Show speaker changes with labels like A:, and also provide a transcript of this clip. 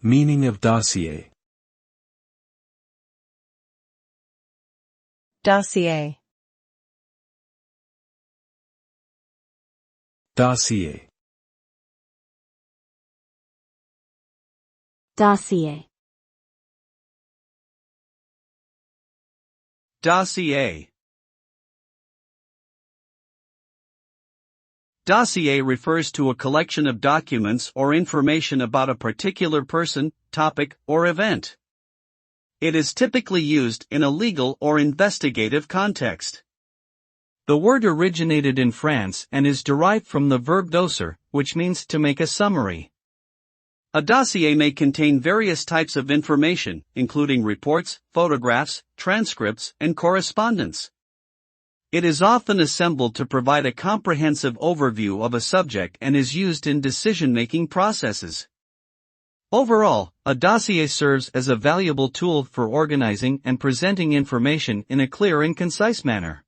A: Meaning of dossier.
B: Dossier.
A: Dossier.
C: Dossier.
D: Dossier. Dossier refers to a collection of documents or information about a particular person, topic, or event. It is typically used in a legal or investigative context. The word originated in France and is derived from the verb dossier, which means to make a summary. A dossier may contain various types of information, including reports, photographs, transcripts, and correspondence. It is often assembled to provide a comprehensive overview of a subject and is used in decision-making processes. Overall, a dossier serves as a valuable tool for organizing and presenting information in a clear and concise manner.